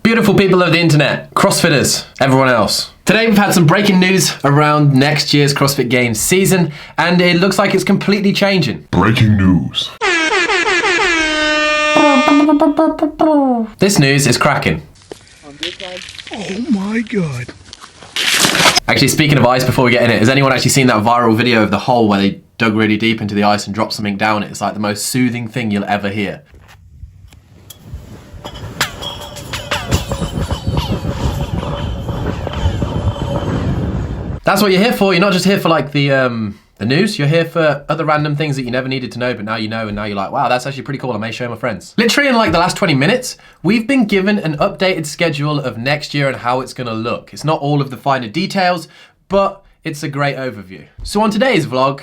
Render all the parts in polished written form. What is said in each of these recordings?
Beautiful people of the internet, CrossFitters, everyone else. Today we've had some breaking news around next year's CrossFit Games season, and it looks like it's completely changing. Breaking news. This news is cracking. Oh my god. Actually, speaking of ice, before we get in it, has anyone actually seen that viral video of the hole where they dug really deep into the ice and dropped something down it? It's like the most soothing thing you'll ever hear. That's what you're here for. You're not just here for like the news. You're here for other random things that you never needed to know, but now you know, and now you're like, wow, that's actually pretty cool. I may show my friends. Literally in like the last 20 minutes, we've been given an updated schedule of next year and how it's gonna look. It's not all of the finer details, but it's a great overview. So on today's vlog,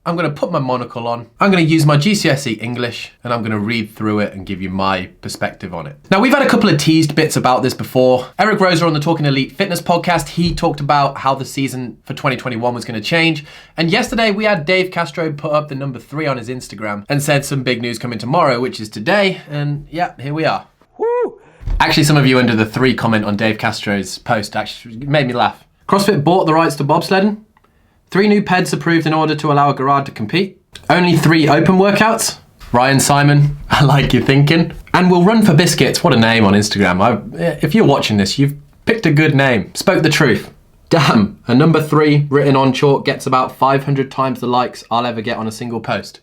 I'm gonna put my monocle on, I'm gonna use my GCSE English, and I'm gonna read through it and give you my perspective on it. Now, we've had a couple of teased bits about this before. Eric Roser on the Talking Elite Fitness podcast, he talked about how the season for 2021 was gonna change. And yesterday we had Dave Castro put up the number 3 on his Instagram and said some big news coming tomorrow, which is today. And yeah, here we are. Woo! Actually, some of you under the 3 comment on Dave Castro's post actually made me laugh. CrossFit bought the rights to bobsledding. 3 new PEDs approved in order to allow a garage to compete. Only 3 open workouts. Ryan Simon, I like your thinking. And we'll run for biscuits. What a name on Instagram. If you're watching this, you've picked a good name. Spoke the truth. Damn, a number 3 written on chalk gets about 500 times the likes I'll ever get on a single post.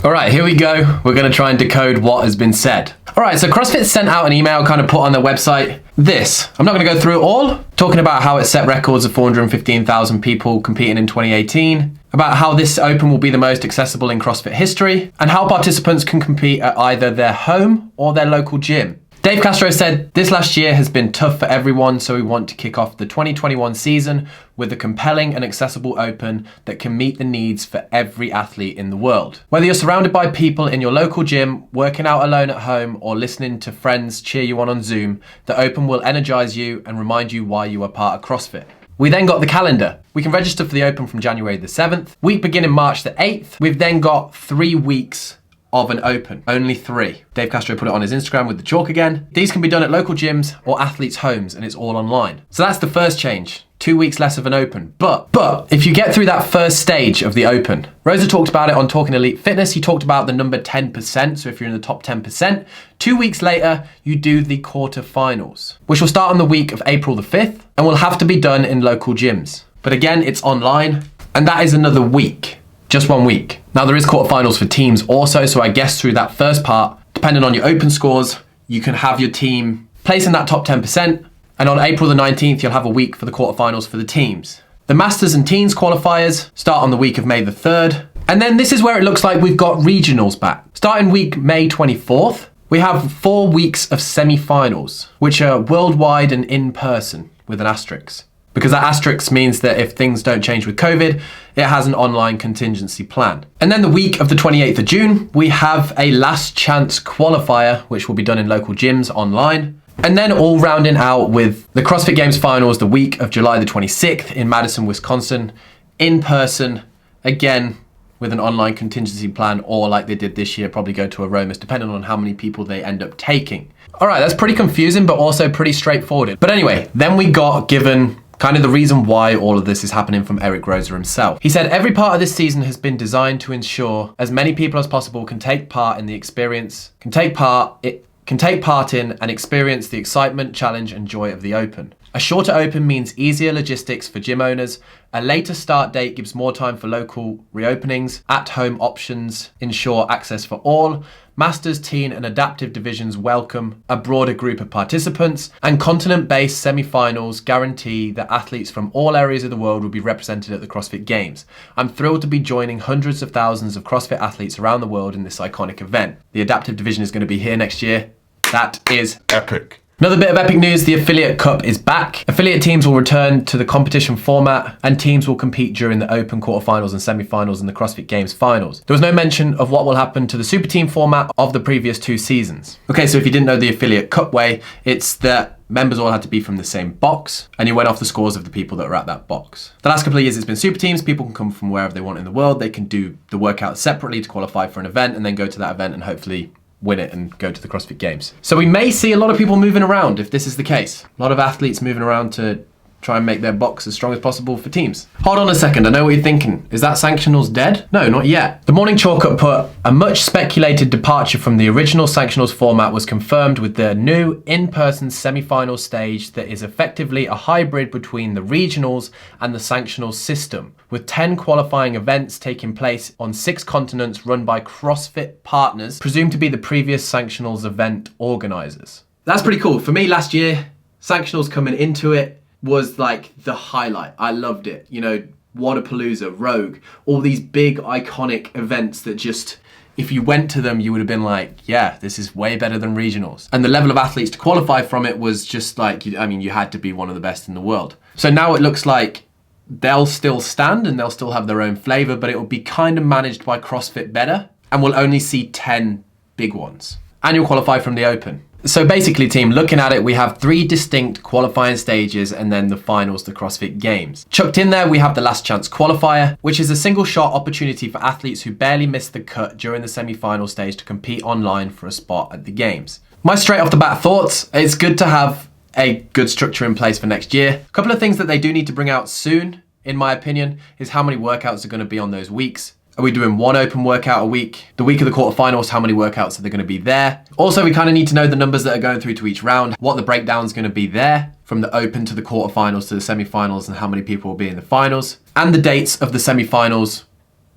All right, here we go. We're gonna try and decode what has been said. All right, so CrossFit sent out an email, kind of put on their website this. I'm not gonna go through it all, talking about how it set records of 415,000 people competing in 2018, about how this Open will be the most accessible in CrossFit history, and how participants can compete at either their home or their local gym. Dave Castro said, this last year has been tough for everyone, so we want to kick off the 2021 season with a compelling and accessible Open that can meet the needs for every athlete in the world. Whether you're surrounded by people in your local gym, working out alone at home, or listening to friends cheer you on Zoom, the Open will energize you and remind you why you are part of CrossFit. We then got the calendar. We can register for the Open from January the 7th. Week beginning March the 8th. We've then got 3 weeks of an Open, only 3. Dave Castro put it on his Instagram with the chalk again. These can be done at local gyms or athletes' homes, and it's all online. So that's the first change, 2 weeks less of an Open. But if you get through that first stage of the Open, Rosa talked about it on Talking Elite Fitness. He talked about the number 10%, so if you're in the top 10%, 2 weeks later, you do the quarterfinals, which will start on the week of April the 5th, and will have to be done in local gyms. But again, it's online, and that is another week. Just 1 week. Now there is quarterfinals for teams also, so I guess through that first part, depending on your Open scores, you can have your team place in that top 10%, and on April the 19th, you'll have a week for the quarterfinals for the teams. The Masters and Teens qualifiers start on the week of May the 3rd, and then this is where it looks like we've got regionals back. Starting week May 24th, we have 4 weeks of semi-finals, which are worldwide and in person with an asterisk. Because that asterisk means that if things don't change with COVID, it has an online contingency plan. And then the week of the 28th of June, we have a last chance qualifier, which will be done in local gyms online. And then all rounding out with the CrossFit Games finals the week of July the 26th in Madison, Wisconsin, in person, again, with an online contingency plan, or like they did this year, probably go to Aromas, depending on how many people they end up taking. All right, that's pretty confusing, but also pretty straightforward. But anyway, then we got given kind of the reason why all of this is happening from Eric Roser himself. He said, every part of this season has been designed to ensure as many people as possible can take part in the experience, can take part in and experience the excitement, challenge, and joy of the Open. A shorter Open means easier logistics for gym owners. A later start date gives more time for local reopenings. At-home options ensure access for all. Masters, Teen, and Adaptive divisions welcome a broader group of participants. And continent-based semi-finals guarantee that athletes from all areas of the world will be represented at the CrossFit Games. I'm thrilled to be joining hundreds of thousands of CrossFit athletes around the world in this iconic event. The Adaptive division is going to be here next year. That is Epic. Another bit of epic news, the Affiliate Cup is back. Affiliate teams will return to the competition format, and teams will compete during the Open quarterfinals and semi-finals and the CrossFit Games finals. There was no mention of what will happen to the super team format of the previous 2 seasons. Okay, so if you didn't know the Affiliate Cup way, it's that members all had to be from the same box, and you went off the scores of the people that were at that box. The last couple of years it's been super teams. People can come from wherever they want in the world. They can do the workout separately to qualify for an event and then go to that event and hopefully win it and go to the CrossFit Games. So we may see a lot of people moving around if this is the case. A lot of athletes moving around to try and make their box as strong as possible for teams. Hold on a second, I know what you're thinking. Is that Sanctionals dead? No, not yet. The Morning Chalk-Up put, a much speculated departure from the original Sanctionals format was confirmed with the new in-person semi-final stage that is effectively a hybrid between the regionals and the Sanctionals system, with 10 qualifying events taking place on 6 continents run by CrossFit partners, presumed to be the previous Sanctionals event organizers. That's pretty cool. For me last year, Sanctionals coming into it was like the highlight. I loved it. You know, Wadapalooza, Rogue, all these big iconic events that just, if you went to them, you would have been like, yeah, this is way better than regionals. And the level of athletes to qualify from it was just like, I mean, you had to be one of the best in the world. So now it looks like they'll still stand and they'll still have their own flavor, but it will be kind of managed by CrossFit better. And we'll only see 10 big ones. And you'll qualify from the open. So basically, team, looking at it, we have 3 distinct qualifying stages and then the finals, the CrossFit Games. Chucked in there, we have the Last Chance Qualifier, which is a single shot opportunity for athletes who barely missed the cut during the semi-final stage to compete online for a spot at the Games. My straight off the bat thoughts, it's good to have a good structure in place for next year. A couple of things that they do need to bring out soon, in my opinion, is how many workouts are going to be on those weeks. Are we doing 1 open workout a week? The week of the quarterfinals, how many workouts are there going to be there? Also, we kind of need to know the numbers that are going through to each round, what the breakdown is going to be there, from the open to the quarterfinals to the semifinals, and how many people will be in the finals, and the dates of the semifinals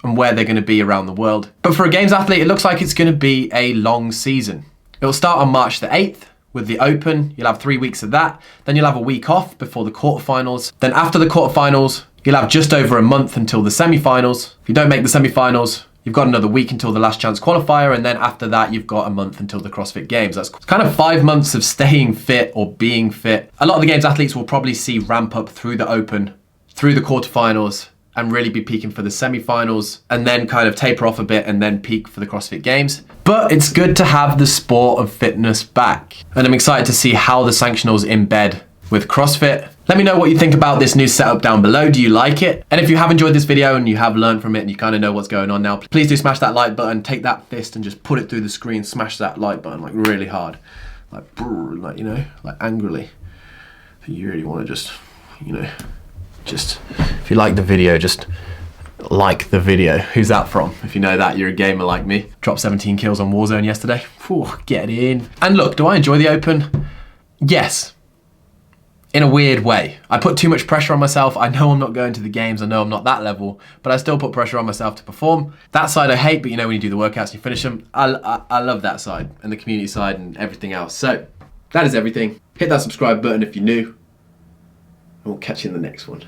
and where they're going to be around the world. But for a Games athlete, it looks like it's going to be a long season. It'll start on March the 8th. With the open, you'll have 3 weeks of that. Then you'll have a week off before the quarterfinals. Then after the quarterfinals, you'll have just over a month until the semifinals. If you don't make the semifinals, you've got another week until the Last Chance Qualifier, and then after that, you've got a month until the CrossFit Games. That's kind of 5 months of staying fit or being fit. A lot of the Games athletes will probably see ramp up through the open, through the quarterfinals, and really be peaking for the semifinals, and then kind of taper off a bit and then peak for the CrossFit Games. But it's good to have the sport of fitness back. And I'm excited to see how the Sanctionals embed with CrossFit. Let me know what you think about this new setup down below. Do you like it? And if you have enjoyed this video and you have learned from it and you kind of know what's going on now, please do smash that like button, take that fist and just put it through the screen, smash that like button like really hard. Like, you know, like angrily. If you really want to just, you know, just, if you like the video, just like the video. Who's that from? If you know that, you're a gamer like me. Dropped 17 kills on Warzone yesterday. Whew, get in. And look, do I enjoy the open? Yes. In a weird way. I put too much pressure on myself. I know I'm not going to the Games. I know I'm not that level, but I still put pressure on myself to perform. That side I hate, but you know, when you do the workouts and you finish them, I love that side and the community side and everything else. So that is everything. Hit that subscribe button if you're new, and we'll catch you in the next one.